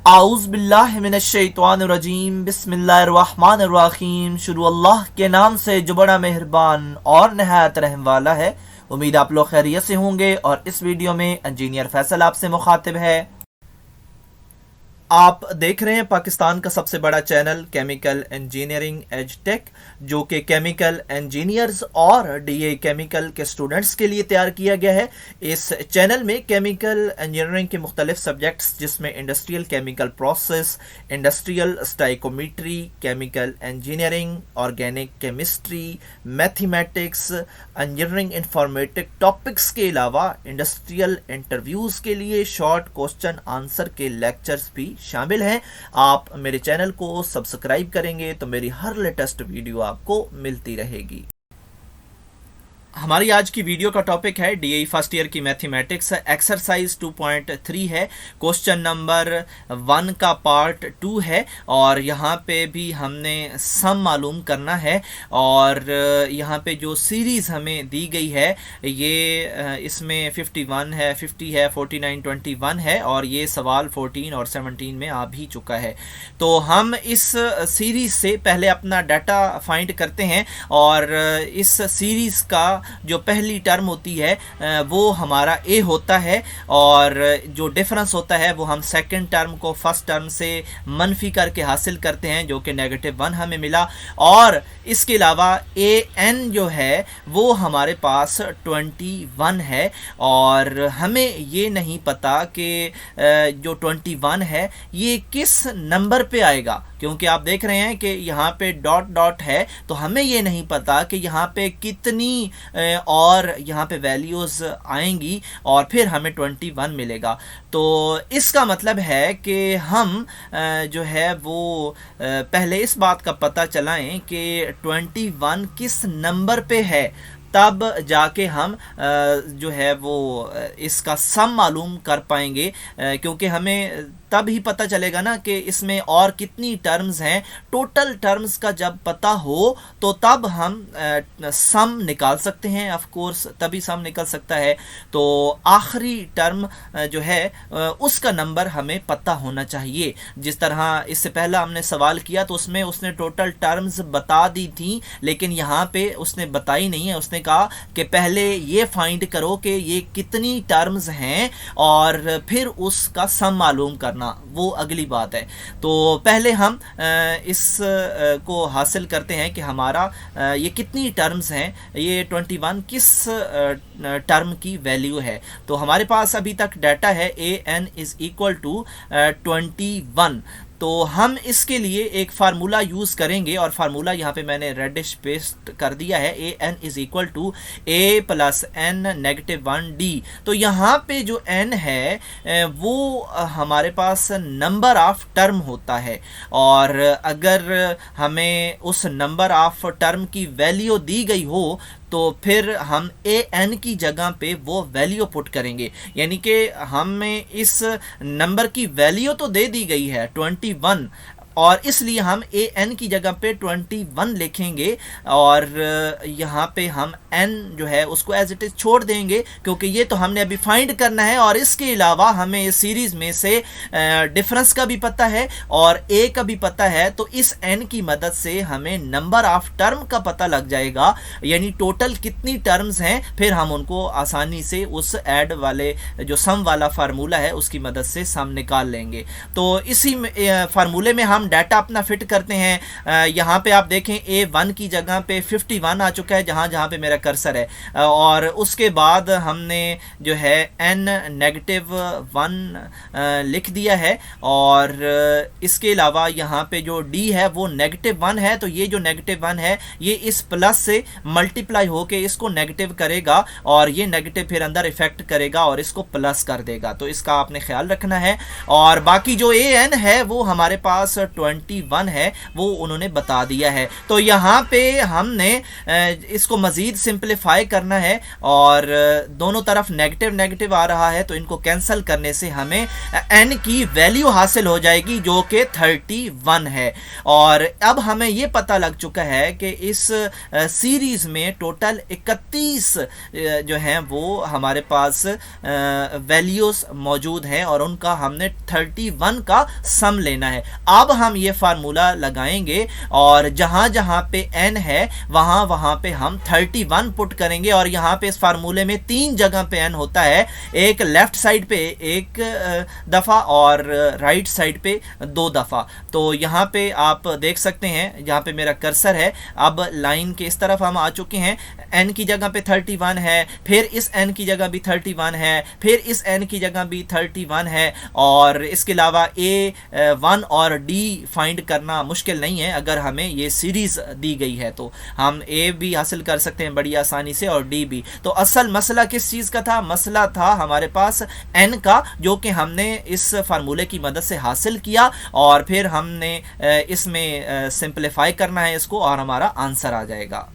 आऊज़ बिल्लाहि मिनश्शैतानिर्रजीम बिस्मिल्लाहिर्रहमानिर्रहीम। शुरू अल्लाह के नाम से जो बड़ा मेहरबान और नहायत रहम वाला है। उम्मीद आप लोग खैरियत से होंगे और इस वीडियो में इंजीनियर फैसल आपसे मुखातिब है। आप देख रहे हैं पाकिस्तान का सबसे बड़ा channel chemical engineering as tech, जो कि केमिकल इंजीनियर्स और डीए केमिकल के स्टूडेंट्स के लिए तैयार किया गया है। इस चैनल में केमिकल इंजीनियरिंग के मुख्तलिफ सब्जेक्ट्स जिसमें industrial chemical process, industrial stoichiometry, chemical engineering, organic chemistry, mathematics, engineering informatic topics के अलावा इंडस्ट्रियल इंटरव्यूज़ के लिए शॉर्ट क्वेश्चन आंसर के लेक्चर्स भी शामिल हैं। आप मेरे चैनल को सब्सक्राइब करेंगे तो मेरी हर लेटेस्ट वीडियो आपको मिलती रहेगी। हमारी आज की वीडियो का टॉपिक है डीए फर्स्ट ईयर की मैथमेटिक्स, एक्सरसाइज 2.3 है, क्वेश्चन नंबर 1 का पार्ट 2 है और यहाँ पे भी हमने सम मालूम करना है। और यहाँ पे जो सीरीज़ हमें दी गई है ये इसमें 51 है, 50 है, 49, 21 है और ये सवाल 14 और 17 में आ भी चुका है। तो हम इस सीरीज़ से पहले अपना डाटा फाइंड करते हैं और इस सीरीज़ का जो पहली टर्म होती है वो हमारा ए होता है और जो डिफरेंस होता है वो हम सेकंड टर्म को फर्स्ट टर्म से मनफी करके हासिल करते हैं, जो कि -1 हमें मिला। और इसके अलावा ए एन जो है वो हमारे पास 21 है और हमें ये नहीं पता कि जो 21 है ये किस नंबर पे आएगा, क्योंकि आप देख रहे हैं कि यहाँ पे डॉट डॉट है तो हमें ये नहीं पता कि यहाँ पे कितनी और यहाँ पे वैल्यूज़ आएंगी और फिर हमें 21 मिलेगा। तो इसका मतलब है कि हम जो है वो पहले इस बात का पता चलाएं कि 21 किस नंबर पे है, तब जाके हम जो है वो इसका सम मालूम कर पाएंगे, क्योंकि हमें तब ही पता चलेगा ना कि इसमें और कितनी टर्म्स हैं। टोटल टर्म्स का जब पता हो तो तब हम सम निकाल सकते हैं, ऑफ कोर्स तभी सम निकल सकता है। तो आखिरी टर्म जो है उसका नंबर हमें पता होना चाहिए। जिस तरह इससे पहला हमने सवाल किया तो उसमें उसने टोटल टर्म्स बता दी थी, लेकिन यहाँ पे उसने बताई नहीं है। उसने कहा कि पहले ये फाइंड करो कि ये कितनी टर्म्स हैं और फिर उसका सम मालूम करना, वो अगली बात है। तो पहले हम इस को हासिल करते हैं कि हमारा ये कितनी टर्म्स हैं, ये 21 किस टर्म की वैल्यू है। तो हमारे पास अभी तक डाटा है an इज इक्वल टू 21। तो हम इसके लिए एक फार्मूला यूज़ करेंगे और फार्मूला यहाँ पे मैंने रेडिश पेस्ट कर दिया है, a n is equal to a plus n -1d। तो यहाँ पे जो n है वो हमारे पास नंबर ऑफ टर्म होता है और अगर हमें उस नंबर ऑफ टर्म की वैल्यू दी गई हो तो फिर हम ए एन की जगह पे वो वैल्यू पुट करेंगे, यानी कि हमें इस नंबर की वैल्यू तो दे दी गई है 21 और इसलिए हम ए एन की जगह पे 21 लिखेंगे और यहाँ पे हम n जो है उसको एज इट इज़ छोड़ देंगे, क्योंकि ये तो हमने अभी फाइंड करना है। और इसके अलावा हमें इस सीरीज़ में से डिफरेंस का भी पता है और a का भी पता है, तो इस n की मदद से हमें नंबर ऑफ टर्म का पता लग जाएगा, यानी टोटल कितनी टर्म्स हैं। फिर हम उनको आसानी से उस ऐड वाले जो सम वाला फार्मूला है उसकी मदद से सम निकाल लेंगे। तो इसी फार्मूले में हम डाटा अपना फिट करते हैं। यहाँ पे आप देखें A1 की जगह पे 51 आ चुका है जहाँ पे मेरा कर्सर है, और उसके बाद हमने जो है n-1 लिख दिया है और इसके अलावा यहाँ पे जो D है वो -1 है। तो ये जो -1 है ये इस प्लस से मल्टीप्लाई होके इसको नेगेटिव करेगा और ये नेगेटिव फिर अंदर इफेक्ट करेगा और इसको प्लस कर देगा। तो इसका आपने ख्याल रखना है। और बाकी जो AN है वो हमारे पास 21 है वो उन्होंने बता दिया है। तो यहाँ पे हमने इसको मज़ीद सिंप्लीफाई करना है और दोनों तरफ नेगेटिव नेगेटिव आ रहा है, तो इनको कैंसिल करने से हमें n की वैल्यू हासिल हो जाएगी जो कि 31 है। और अब हमें ये पता लग चुका है कि इस सीरीज़ में टोटल 31 जो हैं वो हमारे पास वैल्यूज़ मौजूद हैं और उनका हमने 31 का सम लेना है। अब हम ये फार्मूला लगाएंगे और जहाँ जहाँ पे n है वहाँ वहाँ पे हम 31 पुट करेंगे। और यहाँ पे इस फार्मूले में 3 जगह पे n होता है, एक लेफ्ट साइड पे एक दफ़ा और राइट साइड पे 2 दफ़ा। तो यहाँ पे आप देख सकते हैं, यहाँ पे मेरा कर्सर है, अब लाइन के इस तरफ हम आ चुके हैं। n की जगह पे 31 है, फिर इस n की जगह भी 31 है, फिर इस n की जगह भी 31 है। और इसके अलावा a1 और d फाइंड करना मुश्किल नहीं है, अगर हमें ये सीरीज़ दी गई है तो हम a भी हासिल कर सकते हैं बड़ी आसानी से और d भी। तो असल मसला किस चीज़ का था? मसला था हमारे पास n का, जो कि हमने इस फार्मूले की मदद से हासिल किया और फिर हमने इसमें सिंप्लीफाई करना है इसको और हमारा आंसर आ जाएगा।